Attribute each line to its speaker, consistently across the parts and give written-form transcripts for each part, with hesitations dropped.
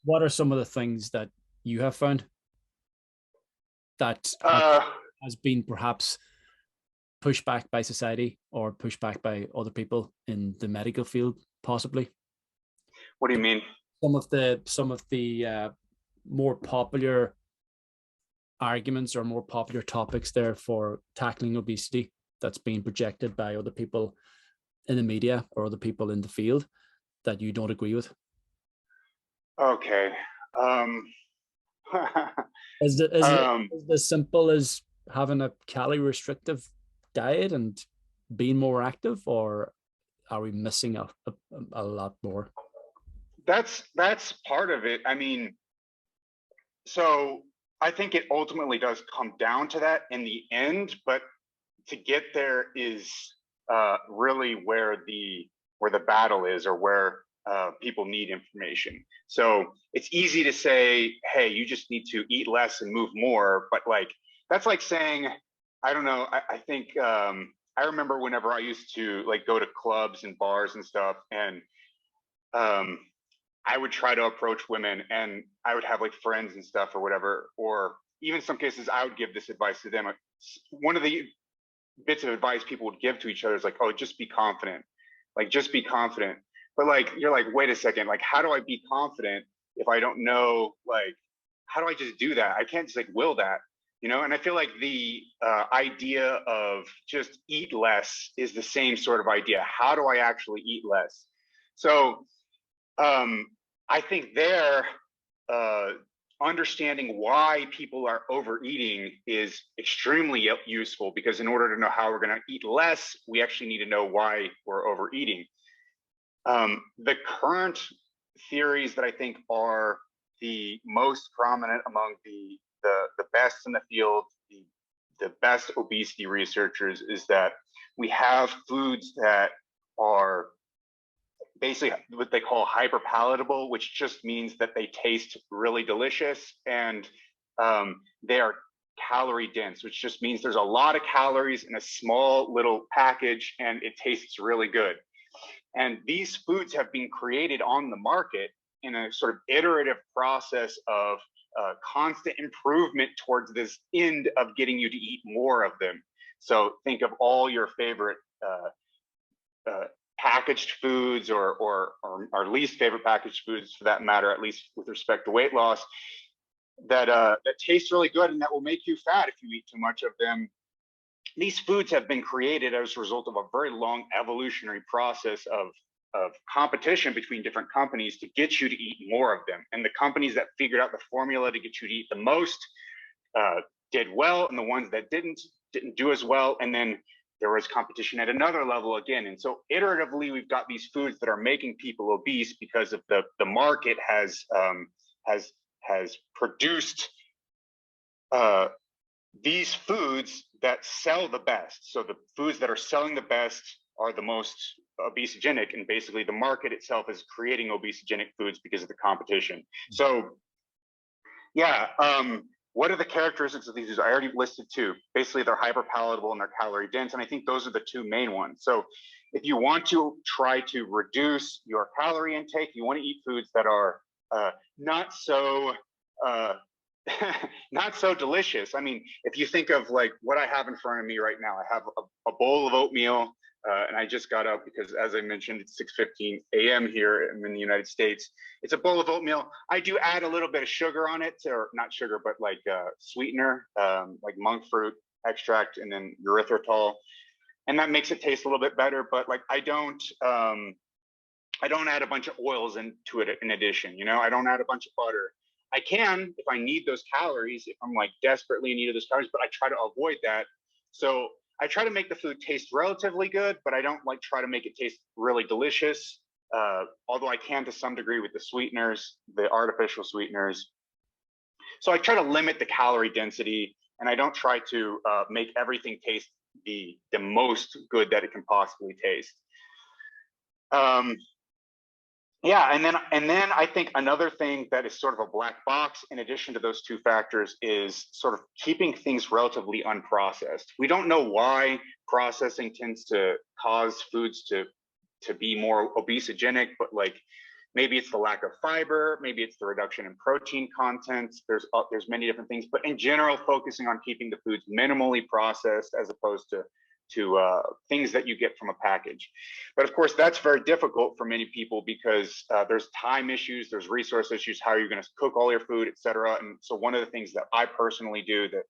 Speaker 1: what are some of the things that you have found that
Speaker 2: Uh,
Speaker 1: has been perhaps pushed back by society or pushed back by other people in the medical field, possibly?
Speaker 2: what do you mean?
Speaker 1: Some of the more popular arguments or more popular topics there for tackling obesity that's being projected by other people in the media or other people in the field that you don't agree with?
Speaker 2: Okay. Um,
Speaker 1: Is it
Speaker 2: um,
Speaker 1: is it as simple as having a calorie restrictive diet and being more active, or are we missing a lot more?
Speaker 2: that's part of it. I mean, so I think it ultimately does come down to that in the end, but to get there is really where the battle is, or where people need information. So it's easy to say, "Hey, you just need to eat less and move more," but like that's like saying, I don't know. I think I remember whenever I used to like go to clubs and bars and stuff, and um, I would try to approach women, and I would have like friends and stuff or whatever, or even some cases I would give this advice to them. One of the bits of advice people would give to each other is like, "Oh, just be confident, like just be confident." But like you're like, wait a second, like how do I be confident if I don't know, like how do I just do that? I can't just like will that, you know? And I feel like the idea of just eat less is the same sort of idea. How do I actually eat less? So um, I think there, uh, understanding why people are overeating is extremely useful, because in order to know how we're going to eat less, we actually need to know why we're overeating. The current theories that I think are the most prominent among the best in the field, the best obesity researchers, is that we have foods that are basically what they call hyperpalatable, which just means that they taste really delicious, and they are calorie dense, which just means there's a lot of calories in a small little package and it tastes really good. And these foods have been created on the market in a sort of iterative process of constant improvement towards this end of getting you to eat more of them. So think of all your favorite uh, packaged foods, or our least favorite packaged foods for that matter, at least with respect to weight loss, that taste really good and that will make you fat if you eat too much of them. These foods have been created as a result of a very long evolutionary process of competition between different companies to get you to eat more of them. And the companies that figured out the formula to get you to eat the most uh, did well, and the ones that didn't do as well. And then there was competition at another level again. And so iteratively, we've got these foods that are making people obese because of the market has has produced uh, these foods that sell the best. So the foods that are selling the best are the most obesogenic, and basically the market itself is creating obesogenic foods because of the competition. So yeah, what are the characteristics of these? I already listed two. Basically, they're hyperpalatable and they're calorie dense, and I think those are the two main ones. So if you want to try to reduce your calorie intake, you want to eat foods that are not so uh, not so delicious. I mean, if you think of like what I have in front of me right now, I have a bowl of oatmeal, and I just got up because, as I mentioned, it's 6:15 a.m. here. I'm in the United States. It's a bowl of oatmeal. I do add a little bit of sugar on it, or not sugar, but like sweetener, like monk fruit extract, and then erythritol, and that makes it taste a little bit better. But like I don't add a bunch of oils into it in addition. You know, I don't add a bunch of butter. I can if I need those calories, if I'm like desperately in need of those calories, but I try to avoid that. So I try to make the food taste relatively good, but I don't like try to make it taste really delicious. Although I can to some degree with the sweeteners, the artificial sweeteners. So I try to limit the calorie density, and I don't try to make everything taste the most good that it can possibly taste. Um, yeah, and then I think another thing that is sort of a black box in addition to those two factors is sort of keeping things relatively unprocessed. We don't know why processing tends to cause foods to be more obesogenic, but like Maybe it's the lack of fiber, maybe it's the reduction in protein content. There's many different things, but in general, focusing on keeping the foods minimally processed as opposed to things that you get from a package. But of course, that's very difficult for many people because there's time issues, there's resource issues, how are you going to cook all your food, etc. And so one of the things that I personally do that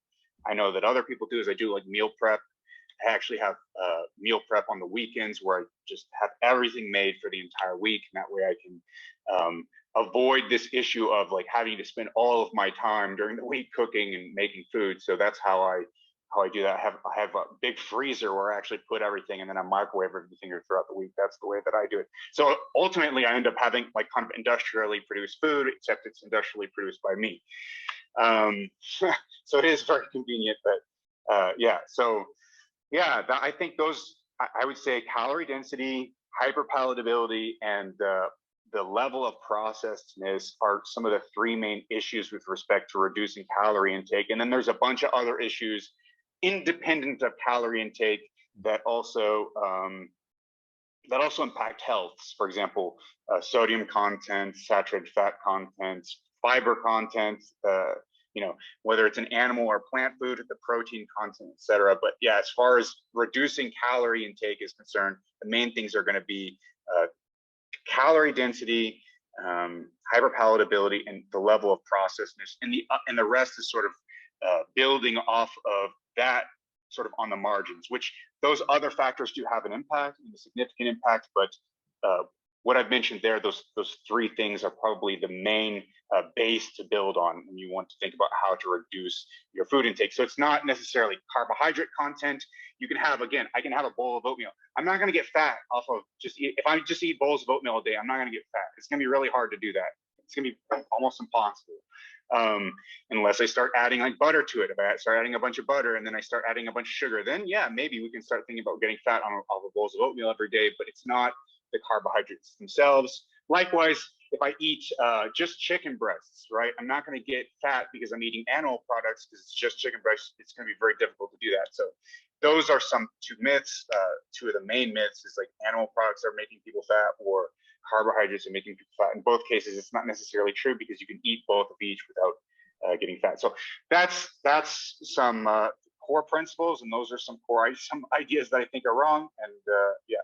Speaker 2: I know that other people do is I do like meal prep. I actually have meal prep on the weekends where I just have everything made for the entire week. And that way I can avoid this issue of like having to spend all of my time during the week cooking and making food. So that's how I do that. I have a big freezer where I actually put everything and then I microwave everything throughout the week. That's the way that I do it. So ultimately I end up having like kind of industrially produced food, except it's industrially produced by me. So it is very convenient, but yeah. So yeah, I think those, I would say calorie density, hyperpalatability, and the level of processedness are some of the three main issues with respect to reducing calorie intake. And then there's a bunch of other issues independent of calorie intake that also impact health. For example, sodium content, saturated fat content, fiber content, whether it's an animal or plant food, the protein content, etc. But yeah, as far as reducing calorie intake is concerned, the main things are going to be calorie density, hyperpalatability, and the level of processedness. And the rest is sort of building off of that sort of on the margins, which those other factors do have an impact and a significant impact. But what I've mentioned there, those three things are probably the main base to build on when you want to think about how to reduce your food intake. So it's not necessarily carbohydrate content. You can have, again, I can have a bowl of oatmeal. I'm not going to get fat off of if I just eat bowls of oatmeal all day, I'm not going to get fat. It's going to be really hard to do that. It's going to be almost impossible. Unless I start adding like butter to it. If I start adding a bunch of butter and then I start adding a bunch of sugar, then yeah, maybe we can start thinking about getting fat on all the bowls of oatmeal every day, but it's not the carbohydrates themselves. Likewise, if I eat just chicken breasts, right, I'm not going to get fat because I'm eating animal products because it's just chicken breasts. It's going to be very difficult to do that. So those are two myths. Two of the main myths is like animal products are making people fat or carbohydrates are making people fat. In both cases, it's not necessarily true because you can eat both of each without getting fat. So that's some core principles, and those are some ideas that I think are wrong. And yeah.